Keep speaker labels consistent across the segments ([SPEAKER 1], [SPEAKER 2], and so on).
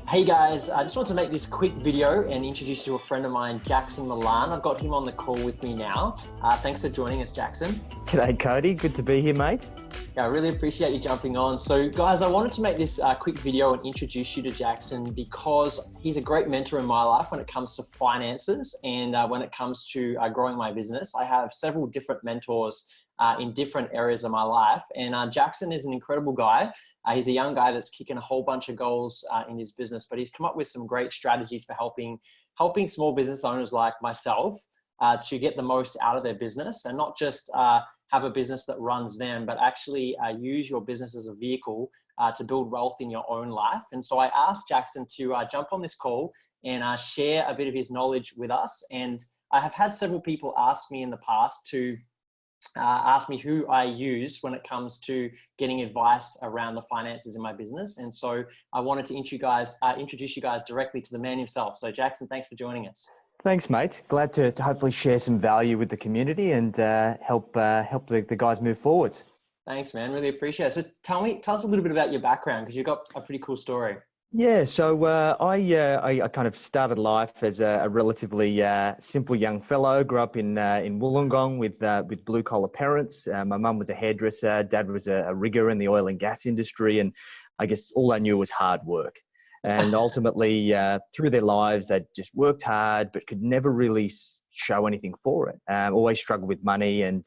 [SPEAKER 1] Hey guys, I just want to make this quick video and introduce you to a friend of mine, Jackson Milan. I've got him on the call with me now. Thanks for joining us, Jackson.
[SPEAKER 2] G'day, Cody. Good to be here, mate.
[SPEAKER 1] Yeah, I really appreciate you jumping on. So guys, I wanted to make this quick video and introduce you to Jackson because he's a great mentor in my life when it comes to finances and when it comes to growing my business. I have several different mentors in different areas of my life. And Jackson is an incredible guy. He's a young guy that's kicking a whole bunch of goals in his business, but he's come up with some great strategies for helping small business owners like myself to get the most out of their business and not just have a business that runs them, but actually use your business as a vehicle to build wealth in your own life. And so I asked Jackson to jump on this call and share a bit of his knowledge with us. And I have had several people ask me in the past to ask me who I use when it comes to getting advice around the finances in my business. And so I wanted to introduce you guys directly to the man himself. So Jackson, thanks for joining us.
[SPEAKER 2] Thanks, mate. Glad to hopefully share some value with the community and help the guys move forwards.
[SPEAKER 1] Thanks, man. Really appreciate it. So tell us a little bit about your background because you've got a pretty cool story.
[SPEAKER 2] Yeah, so I kind of started life as a relatively simple young fellow. Grew up in Wollongong with blue collar parents. My mum was a hairdresser, dad was a rigger in the oil and gas industry, and I guess all I knew was hard work. And ultimately, through their lives, they just worked hard, but could never really show anything for it. Always struggled with money, and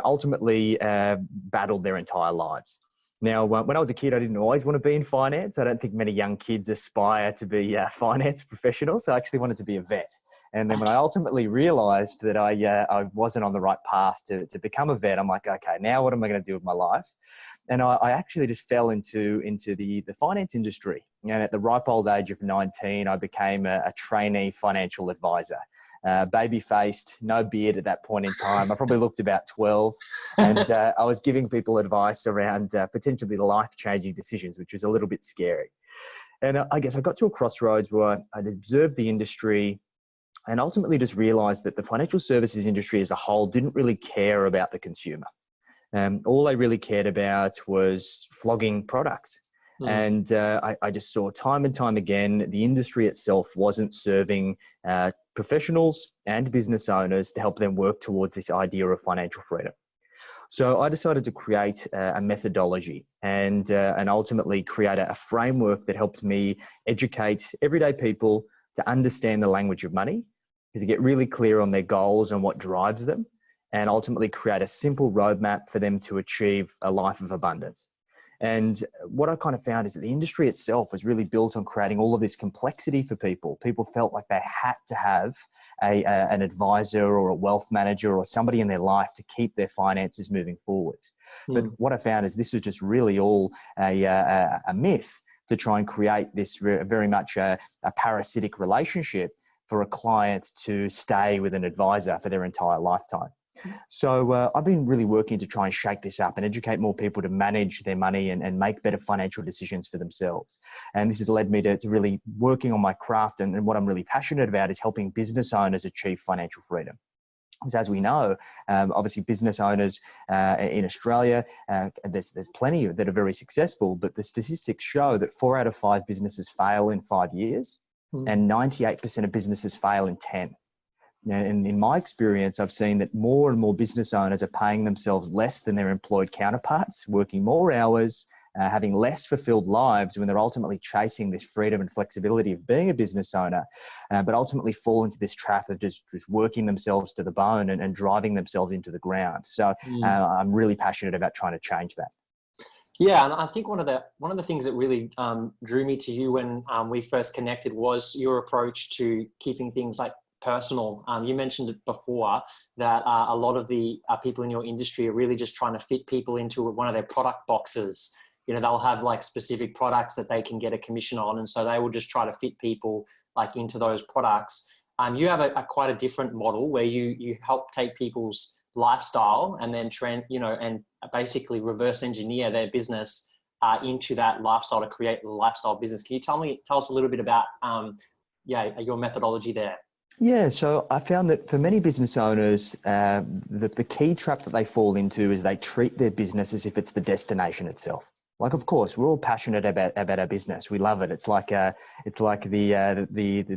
[SPEAKER 2] ultimately battled their entire lives. Now, when I was a kid, I didn't always want to be in finance. I don't think many young kids aspire to be finance professionals. I actually wanted to be a vet. And then when I ultimately realized that I wasn't on the right path to become a vet, I'm like, okay, now what am I going to do with my life? And I actually just fell into the finance industry. And at the ripe old age of 19, I became a trainee financial advisor. Baby-faced, no beard at that point in time. I probably looked about 12, and I was giving people advice around potentially life-changing decisions, which was a little bit scary. And I guess I got to a crossroads where I'd observed the industry and ultimately just realized that the financial services industry as a whole didn't really care about the consumer. All they really cared about was flogging products. And I just saw time and time again, the industry itself wasn't serving professionals and business owners to help them work towards this idea of financial freedom. So I decided to create a methodology and ultimately create a framework that helped me educate everyday people to understand the language of money, to get really clear on their goals and what drives them, and ultimately create a simple roadmap for them to achieve a life of abundance. And what I kind of found is that the industry itself was really built on creating all of this complexity for people. People felt like they had to have an advisor or a wealth manager or somebody in their life to keep their finances moving forwards. But what I found is this was just really all a myth to try and create this very much a parasitic relationship for a client to stay with an advisor for their entire lifetime. So I've been really working to try and shake this up and educate more people to manage their money and make better financial decisions for themselves. And this has led me to really working on my craft. And what I'm really passionate about is helping business owners achieve financial freedom. Because as we know, obviously business owners in Australia, there's plenty that are very successful, but the statistics show that 4 out of 5 businesses fail in 5 years and 98% of businesses fail in 10. And in my experience, I've seen that more and more business owners are paying themselves less than their employed counterparts, working more hours, having less fulfilled lives when they're ultimately chasing this freedom and flexibility of being a business owner, but ultimately fall into this trap of just working themselves to the bone and driving themselves into the ground. So I'm really passionate about trying to change that.
[SPEAKER 1] Yeah, and I think one of the things that really drew me to you when we first connected was your approach to keeping things like personal. You mentioned it before that a lot of the people in your industry are really just trying to fit people into one of their product boxes. You know, they'll have like specific products that they can get a commission on, and so they will just try to fit people like into those products. You have quite a different model where you help take people's lifestyle and then and basically reverse engineer their business into that lifestyle to create a lifestyle business. Can you tell us a little bit about your methodology there?
[SPEAKER 2] Yeah, so I found that for many business owners, the key trap that they fall into is they treat their business as if it's the destination itself. Like, of course, we're all passionate about our business. We love it. It's like the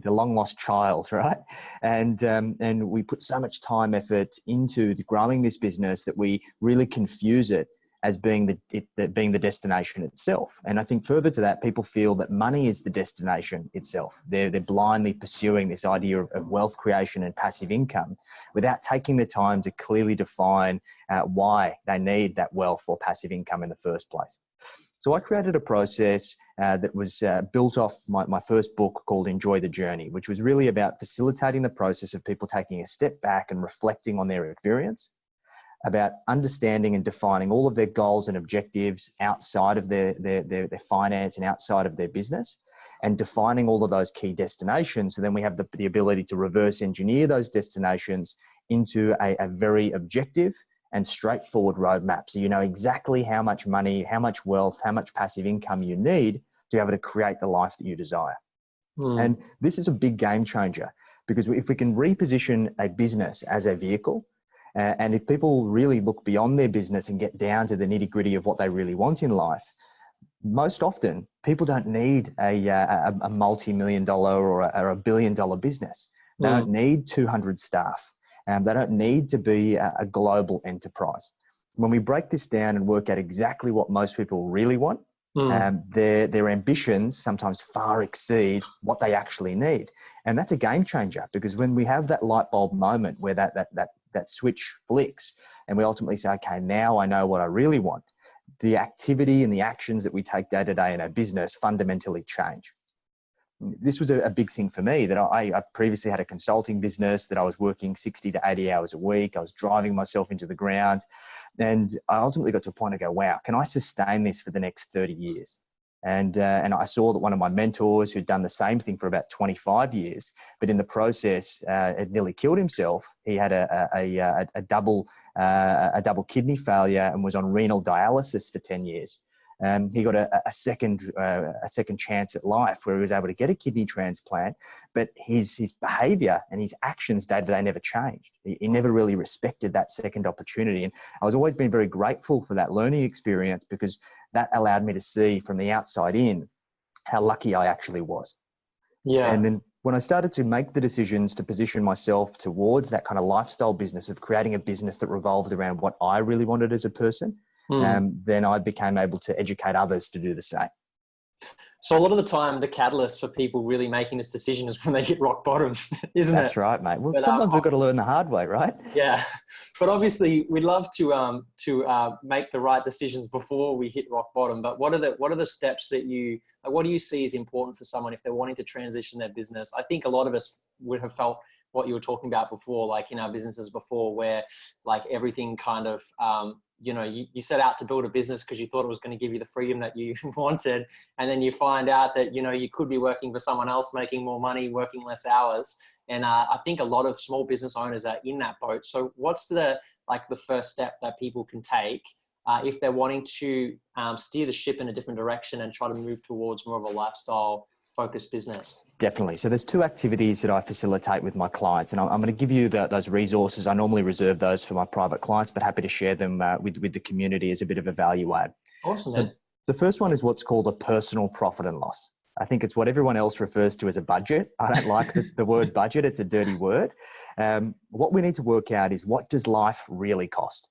[SPEAKER 2] long lost child, right? And we put so much time, effort into growing this business that we really confuse it as being the destination itself. And I think further to that, people feel that money is the destination itself. They're blindly pursuing this idea of wealth creation and passive income without taking the time to clearly define why they need that wealth or passive income in the first place. So I created a process that was built off my first book called Enjoy the Journey, which was really about facilitating the process of people taking a step back and reflecting on their experience, about understanding and defining all of their goals and objectives outside of their finance and outside of their business, and defining all of those key destinations. So then we have the ability to reverse engineer those destinations into a very objective and straightforward roadmap. So you know exactly how much money, how much wealth, how much passive income you need to be able to create the life that you desire. And this is a big game changer, because if we can reposition a business as a vehicle, and if people really look beyond their business and get down to the nitty-gritty of what they really want in life, most often people don't need a multi-million dollar or a billion-dollar business. They don't need 200 staff. They don't need to be a global enterprise. When we break this down and work out exactly what most people really want, their ambitions sometimes far exceed what they actually need. And that's a game changer, because when we have that light bulb moment where that switch flicks and we ultimately say, okay, now I know what I really want, the activity and the actions that we take day to day in our business fundamentally change. This was a big thing for me, that I previously had a consulting business that I was working 60 to 80 hours a week. I was driving myself into the ground. And I ultimately got to a point to go, wow, can I sustain this for the next 30 years? And I saw that one of my mentors, who'd done the same thing for about 25 years, but in the process had nearly killed himself. He had a double kidney failure and was on renal dialysis for 10 years. He got a second chance at life where he was able to get a kidney transplant, but his behavior and his actions day to day never changed. He never really respected that second opportunity. And I was always been very grateful for that learning experience, because that allowed me to see from the outside in how lucky I actually was.
[SPEAKER 1] Yeah.
[SPEAKER 2] And then when I started to make the decisions to position myself towards that kind of lifestyle business of creating a business that revolved around what I really wanted as a person, then I became able to educate others to do the same.
[SPEAKER 1] So a lot of the time, the catalyst for people really making this decision is when they hit rock bottom, isn't it?
[SPEAKER 2] That's right, mate. Well, but, sometimes we've got to learn the hard way, right?
[SPEAKER 1] Yeah, but obviously we'd love to make the right decisions before we hit rock bottom. But what are the steps that what do you see as important for someone if they're wanting to transition their business? I think a lot of us would have felt what you were talking about before, like in our businesses before, where like everything kind of you set out to build a business because you thought it was going to give you the freedom that you wanted. And then you find out that, you could be working for someone else, making more money, working less hours. And I think a lot of small business owners are in that boat. So what's the first step that people can take if they're wanting to steer the ship in a different direction and try to move towards more of a lifestyle focused business?
[SPEAKER 2] Definitely. So there's two activities that I facilitate with my clients, and I'm going to give you those resources. I normally reserve those for my private clients, but happy to share them with the community as a bit of a value add.
[SPEAKER 1] Awesome.
[SPEAKER 2] So the first one is what's called a personal profit and loss. I think it's what everyone else refers to as a budget. I don't like the word budget. It's a dirty word. What we need to work out is, what does life really cost?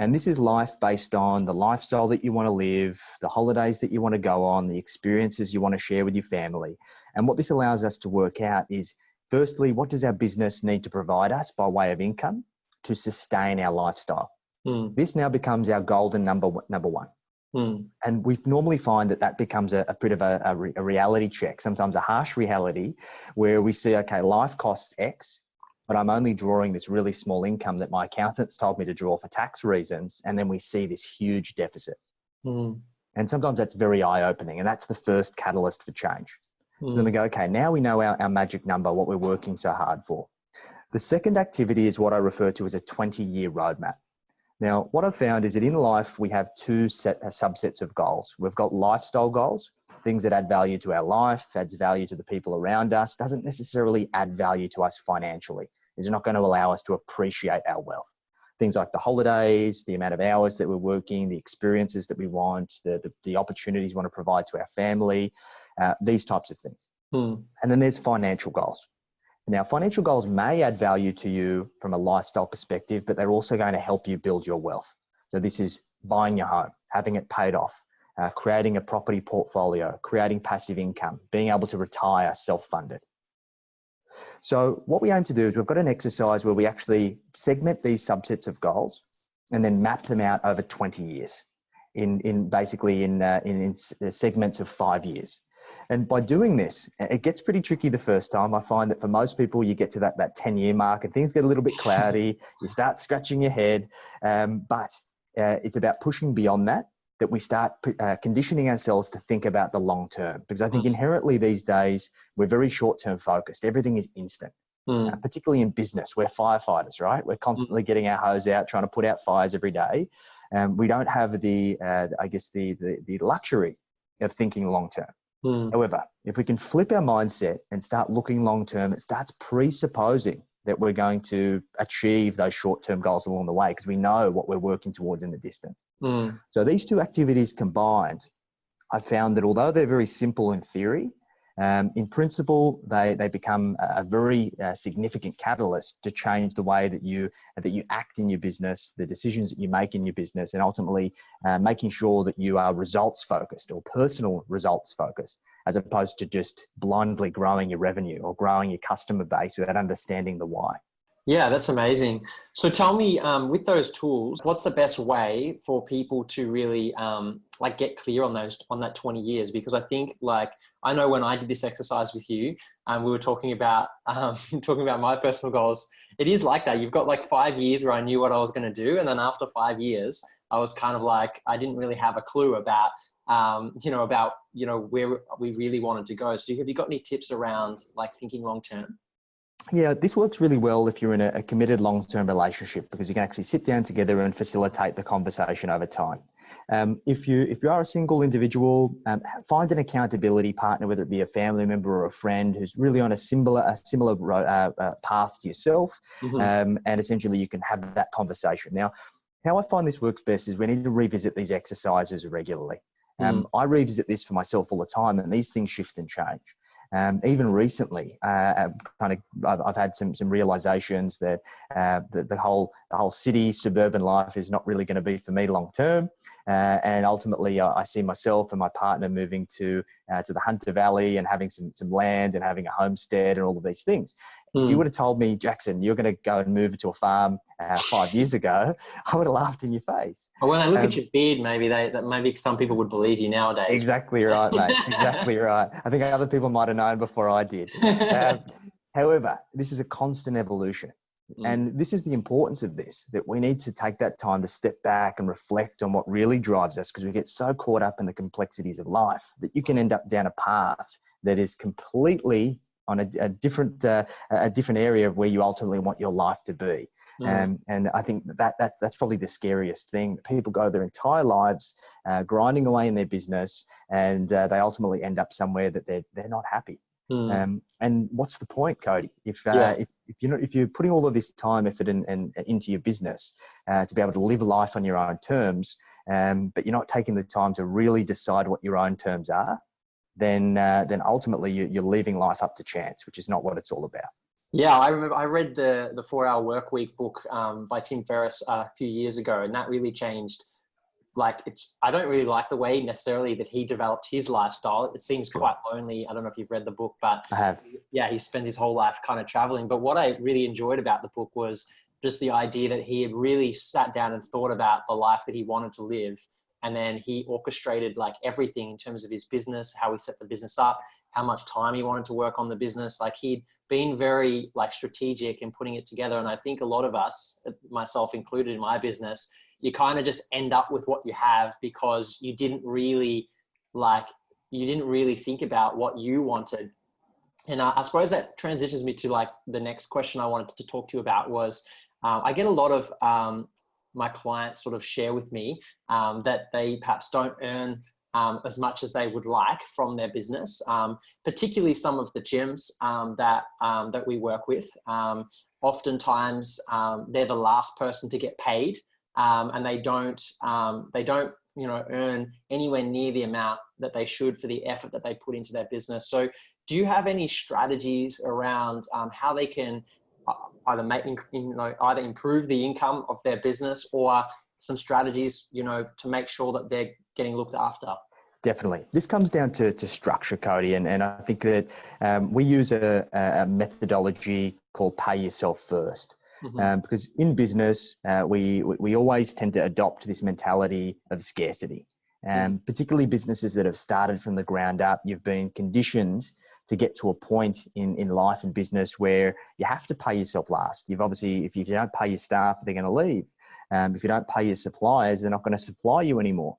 [SPEAKER 2] And this is life based on the lifestyle that you want to live, the holidays that you want to go on, the experiences you want to share with your family. And what this allows us to work out is, firstly, what does our business need to provide us by way of income to sustain our lifestyle? This now becomes our golden number one. And we normally find that becomes a bit of a reality check, sometimes a harsh reality, where we see, okay, life costs X, but I'm only drawing this really small income that my accountants told me to draw for tax reasons. And then we see this huge deficit. And sometimes that's very eye-opening, and that's the first catalyst for change. So then we go, okay, now we know our magic number, what we're working so hard for. The second activity is what I refer to as a 20-year roadmap. Now, what I've found is that in life, we have two subsets of goals. We've got lifestyle goals, things that add value to our life, adds value to the people around us, doesn't necessarily add value to us financially. Is not going to allow us to appreciate our wealth. things like the holidays, the amount of hours that we're working, the experiences that we want, the opportunities we want to provide to our family, these types of things. And then there's financial goals. Now, financial goals may add value to you from a lifestyle perspective, but they're also going to help you build your wealth. So this is buying your home, having it paid off, creating a property portfolio, creating passive income, being able to retire self-funded. So what we aim to do is we've got an exercise where we actually segment these subsets of goals and then map them out over 20 years in segments of 5 years. And by doing this, it gets pretty tricky the first time. I find that for most people, you get to that 10-year mark and things get a little bit cloudy. You start scratching your head. But it's about pushing beyond that we start conditioning ourselves to think about the long term. Because I think inherently these days, we're very short-term focused. Everything is instant, particularly in business. We're firefighters, right? We're constantly getting our hose out, trying to put out fires every day. We don't have the luxury of thinking long term. However, if we can flip our mindset and start looking long term, it starts presupposing that we're going to achieve those short-term goals along the way because we know what we're working towards in the distance. So these two activities combined, I found that although they're very simple in theory, in principle, they become a very significant catalyst to change the way that you act in your business, the decisions that you make in your business, and ultimately making sure that you are results focused or personal results focused, as opposed to just blindly growing your revenue or growing your customer base without understanding the why.
[SPEAKER 1] Yeah, that's amazing. So tell me, with those tools, what's the best way for people to really get clear on that 20 years? Because I think I know when I did this exercise with you, we were talking about my personal goals. It is like that. You've got 5 years where I knew what I was going to do, and then after 5 years, I was kind of I didn't really have a clue about where we really wanted to go. So have you got any tips around thinking long term?
[SPEAKER 2] Yeah, this works really well if you're in a committed long-term relationship because you can actually sit down together and facilitate the conversation over time. If you are a single individual, find an accountability partner, whether it be a family member or a friend who's really on a similar path to yourself, and essentially you can have that conversation. Now, how I find this works best is we need to revisit these exercises regularly. I revisit this for myself all the time, and these things shift and change. Even recently, I've had some realizations that the whole city suburban life is not really going to be for me long term, and ultimately I see myself and my partner moving to the Hunter Valley and having some land and having a homestead and all of these things. If you would have told me, Jackson, you're going to go and move to a farm 5 years ago, I would have laughed in your face.
[SPEAKER 1] Well, when I look at your beard, maybe some people would believe you nowadays.
[SPEAKER 2] Exactly right, mate. Exactly right. I think other people might have known before I did. However, this is a constant evolution. And this is the importance of this, that we need to take that time to step back and reflect on what really drives us, because we get so caught up in the complexities of life that you can end up down a path that is completely on a different area of where you ultimately want your life to be. And I think that's probably the scariest thing. People go their entire lives grinding away in their business, and they ultimately end up somewhere that they're not happy. And what's the point, Cody? If you're putting all of this time, effort, and into your business to be able to live life on your own terms, but you're not taking the time to really decide what your own terms are, then ultimately you're leaving life up to chance, which is not what it's all about.
[SPEAKER 1] Yeah, I remember I read the 4-Hour Workweek book by Tim Ferriss a few years ago, and that really changed. I don't really like the way necessarily that he developed his lifestyle. It seems quite lonely. I don't know if you've read the book, but
[SPEAKER 2] I have.
[SPEAKER 1] Yeah, he spends his whole life kind of traveling. But what I really enjoyed about the book was just the idea that he had really sat down and thought about the life that he wanted to live. And then he orchestrated everything in terms of his business, how he set the business up, how much time he wanted to work on the business. He'd been very strategic in putting it together. And I think a lot of us, myself included in my business, you kind of just end up with what you have because you didn't really think about what you wanted. And I suppose that transitions me to the next question I wanted to talk to you about was, I get a lot of my clients sort of share with me that they perhaps don't earn as much as they would like from their business, particularly some of the gyms that we work with. Oftentimes, they're the last person to get paid, and they don't earn anywhere near the amount that they should for the effort that they put into their business. So do you have any strategies around how they can either improve the income of their business, or some strategies, to make sure that they're getting looked after?
[SPEAKER 2] Definitely. This comes down to structure, Cody, and I think that we use a methodology called pay yourself first. Because in business, we always tend to adopt this mentality of scarcity. Particularly businesses that have started from the ground up, you've been conditioned to get to a point in life and business where you have to pay yourself last. You've obviously, if you don't pay your staff, they're going to leave. If you don't pay your suppliers, they're not going to supply you anymore.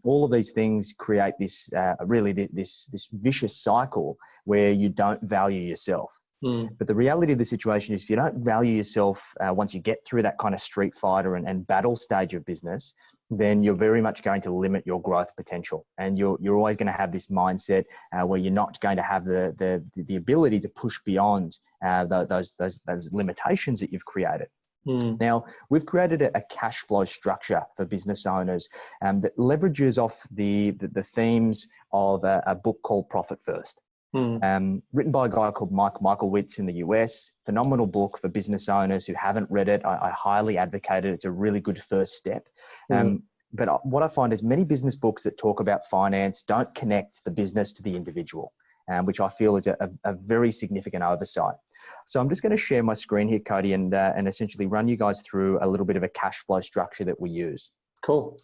[SPEAKER 2] All of these things create this this vicious cycle where you don't value yourself. But the reality of the situation is, if you don't value yourself, once you get through that kind of street fighter and battle stage of business, then you're very much going to limit your growth potential. And you're always going to have this mindset where you're not going to have the ability to push beyond those limitations that you've created. Now, we've created a cash flow structure for business owners that leverages off the themes of a book called Profit First. Written by a guy called Michael Witz in the US. Phenomenal book for business owners who haven't read it. I highly advocate it. It's a really good first step. But what I find is many business books that talk about finance don't connect the business to the individual, which I feel is a very significant oversight. So I'm just going to share my screen here, Cody, and essentially run you guys through a little bit of a cash flow structure that we use.
[SPEAKER 1] Cool.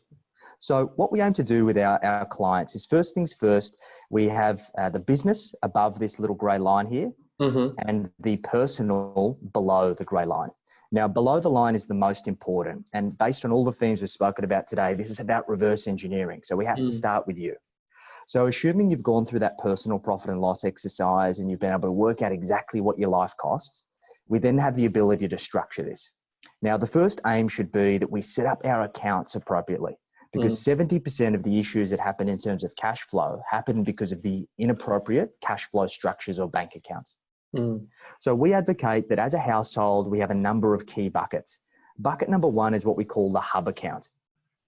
[SPEAKER 2] So what we aim to do with our clients is, first things first, we have the business above this little grey line here, and the personal below the grey line. Now, below the line is the most important. And based on all the themes we've spoken about today, this is about reverse engineering. So we have to start with you. So assuming you've gone through that personal profit and loss exercise and you've been able to work out exactly what your life costs, we then have the ability to structure this. Now, the first aim should be that we set up our accounts appropriately. Because 70% of the issues that happen in terms of cash flow happen because of the inappropriate cash flow structures or bank accounts. So we advocate that as a household, we have a number of key buckets. Bucket number one is what we call the hub account.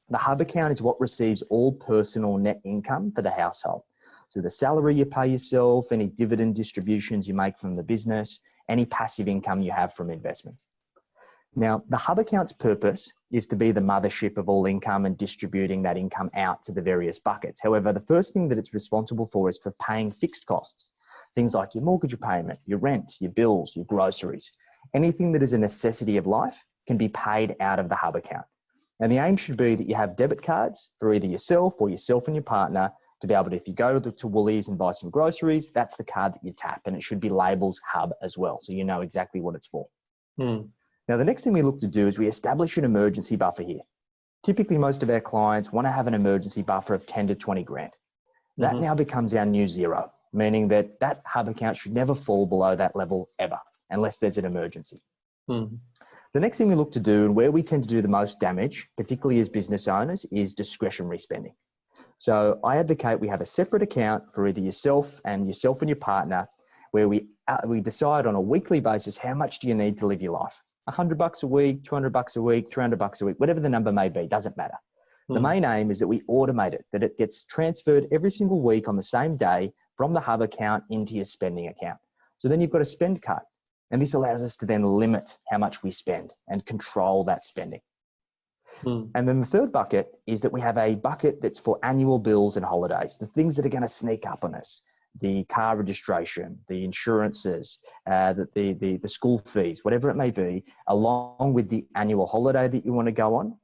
[SPEAKER 2] The hub account is what receives all personal net income for the household. So the salary you pay yourself, any dividend distributions you make from the business, any passive income you have from investments. Now, the hub account's purpose is to be the mothership of all income and distributing that income out to the various buckets. However, the first thing that it's responsible for is for paying fixed costs. Things like your mortgage payment, your rent, your bills, your groceries. Anything that is a necessity of life can be paid out of the hub account. And the aim should be that you have debit cards for either yourself or yourself and your partner to be able to, if you go to Woolies and buy some groceries, that's the card that you tap, and it should be labeled hub as well, so you know exactly what it's for. Now, the next thing we look to do is we establish an emergency buffer here. Typically, most of our clients want to have an emergency buffer of 10 to 20 grand. That now becomes our new zero, meaning that that hub account should never fall below that level ever, unless there's an emergency. The next thing we look to do, and where we tend to do the most damage, particularly as business owners, is discretionary spending. So I advocate we have a separate account for either yourself and your partner, where we decide on a weekly basis, how much do you need to live your life? $100 a week, $200 a week, $300 a week, whatever the number may be, doesn't matter. The main aim is that we automate it, that it gets transferred every single week on the same day from the hub account into your spending account. So then you've got a spend card, and this allows us to then limit how much we spend and control that spending. And then the third bucket is that we have a bucket that's for annual bills and holidays, the things that are going to sneak up on us. The car registration, the insurances, the school fees, whatever it may be, along with the annual holiday that you want to go on.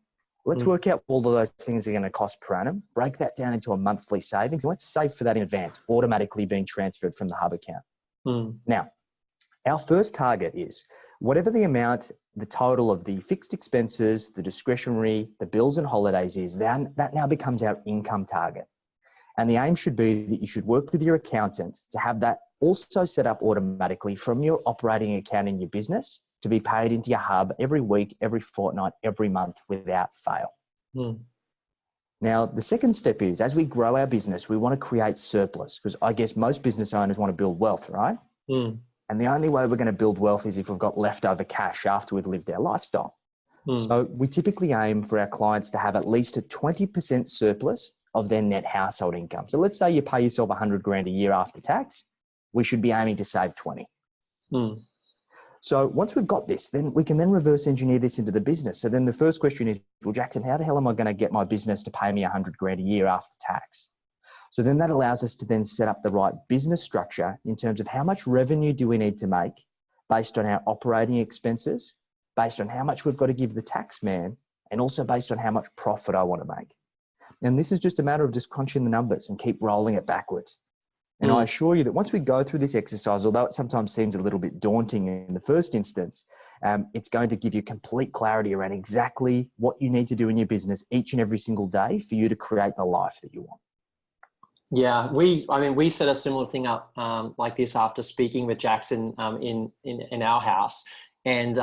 [SPEAKER 2] Let's work out all of those things are going to cost per annum, break that down into a monthly savings, and let's save for that in advance, automatically being transferred from the hub account. Now, our first target is whatever the amount, the total of the fixed expenses, the discretionary, the bills and holidays is, that now becomes our income target. And the aim should be that you should work with your accountant to have that also set up automatically from your operating account in your business to be paid into your hub every week, every fortnight, every month without fail. Now, the second step is, as we grow our business, we want to create surplus, because I guess most business owners want to build wealth, right?
[SPEAKER 1] Mm.
[SPEAKER 2] And the only way we're going to build wealth is if we've got leftover cash after we've lived our lifestyle. So we typically aim for our clients to have at least a 20% surplus of their net household income. So let's say you pay yourself 100 grand a year after tax, we should be aiming to save 20. So once we've got this, then we can then reverse engineer this into the business. So then the first question is, well, Jackson, how the hell am I going to get my business to pay me 100 grand a year after tax? So then that allows us to then set up the right business structure in terms of how much revenue do we need to make based on our operating expenses, based on how much we've got to give the tax man, and also based on how much profit I want to make. And this is just a matter of just crunching the numbers and keep rolling it backwards. And I assure you that once we go through this exercise, although it sometimes seems a little bit daunting in the first instance, it's going to give you complete clarity around exactly what you need to do in your business each and every single day for you to create the life that you want.
[SPEAKER 1] Yeah, we set a similar thing up like this after speaking with Jackson in our house. And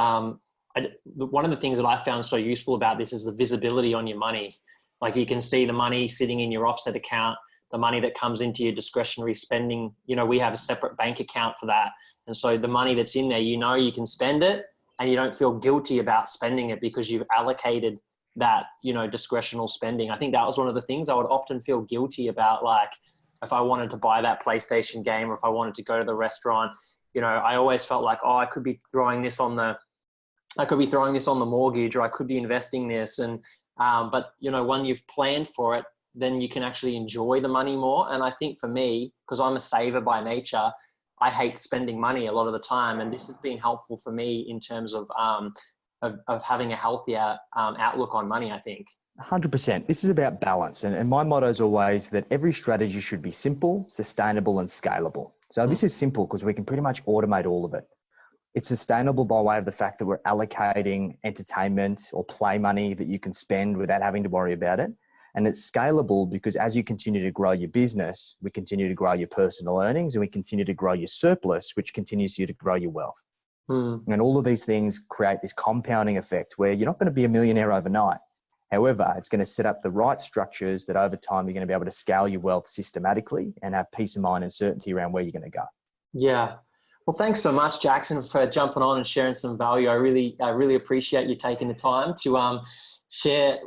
[SPEAKER 1] one of the things that I found so useful about this is the visibility on your money. Like you can see the money sitting in your offset account, the money that comes into your discretionary spending. You know, we have a separate bank account for that. And so the money that's in there, you know, you can spend it and you don't feel guilty about spending it because you've allocated that, you know, discretional spending. I think that was one of the things I would often feel guilty about. Like if I wanted to buy that PlayStation game or if I wanted to go to the restaurant, you know, I always felt like, oh, I could be throwing this on the mortgage, or I could be investing this. And, but you know, when you've planned for it, then you can actually enjoy the money more. And I think for me, because I'm a saver by nature, I hate spending money a lot of the time. And this has been helpful for me in terms of having a healthier outlook on money, I think.
[SPEAKER 2] 100%. This is about balance. And my motto is always that every strategy should be simple, sustainable, and scalable. So this is simple because we can pretty much automate all of it. It's sustainable by way of the fact that we're allocating entertainment or play money that you can spend without having to worry about it. And it's scalable because as you continue to grow your business, we continue to grow your personal earnings and we continue to grow your surplus, which continues you to grow your wealth. And all of these things create this compounding effect where you're not going to be a millionaire overnight. However, it's going to set up the right structures that over time you're going to be able to scale your wealth systematically and have peace of mind and certainty around where you're going to go.
[SPEAKER 1] Yeah. Well, thanks so much, Jackson, for jumping on and sharing some value. I really appreciate you taking the time to share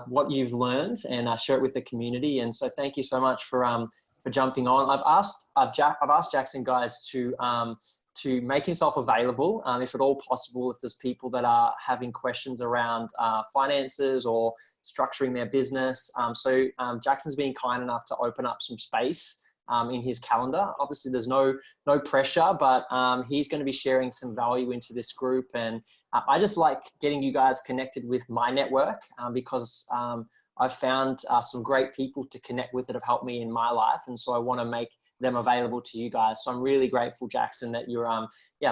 [SPEAKER 1] what you've learned and share it with the community. And so thank you so much for jumping on. I've asked Jackson, guys, to make himself available, if at all possible, if there's people that are having questions around finances or structuring their business. So Jackson's been kind enough to open up some space in his calendar. Obviously there's no pressure, but he's going to be sharing some value into this group. And I just like getting you guys connected with my network because I've found some great people to connect with that have helped me in my life. And so I want to make them available to you guys. So I'm really grateful, Jackson, that you're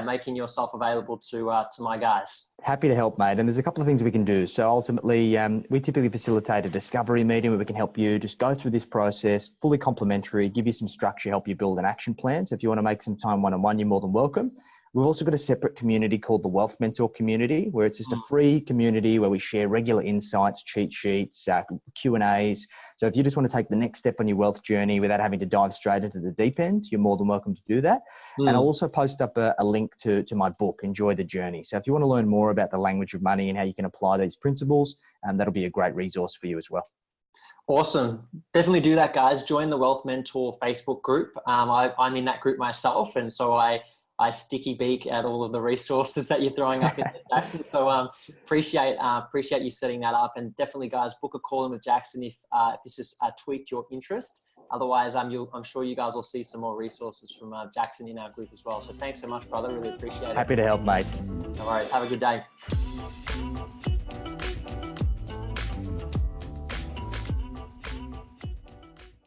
[SPEAKER 1] making yourself available to my guys. Happy
[SPEAKER 2] to help, mate. And there's a couple of things we can do. So ultimately, we typically facilitate a discovery meeting where we can help you just go through this process, fully complimentary, give you some structure, help you build an action plan. So if you want to make some time one-on-one, you're more than welcome. We've also got a separate community called the Wealth Mentor community, where it's just a free community where we share regular insights, cheat sheets, Q&As. So if you just want to take the next step on your wealth journey without having to dive straight into the deep end, you're more than welcome to do that. And I'll also post up a link to my book, Enjoy the Journey. So if you want to learn more about the language of money and how you can apply these principles, that'll be a great resource for you as well.
[SPEAKER 1] Awesome. Definitely do that, guys. Join the Wealth Mentor Facebook group. I'm in that group myself. And so I sticky beak at all of the resources that you're throwing up in Jackson. So appreciate you setting that up. And definitely, guys, book a call in with Jackson if this has tweaked your interest. Otherwise, I'm sure you guys will see some more resources from Jackson in our group as well. So thanks so much, brother. Really appreciate it.
[SPEAKER 2] Happy to help, mate.
[SPEAKER 1] No worries. Have a good day.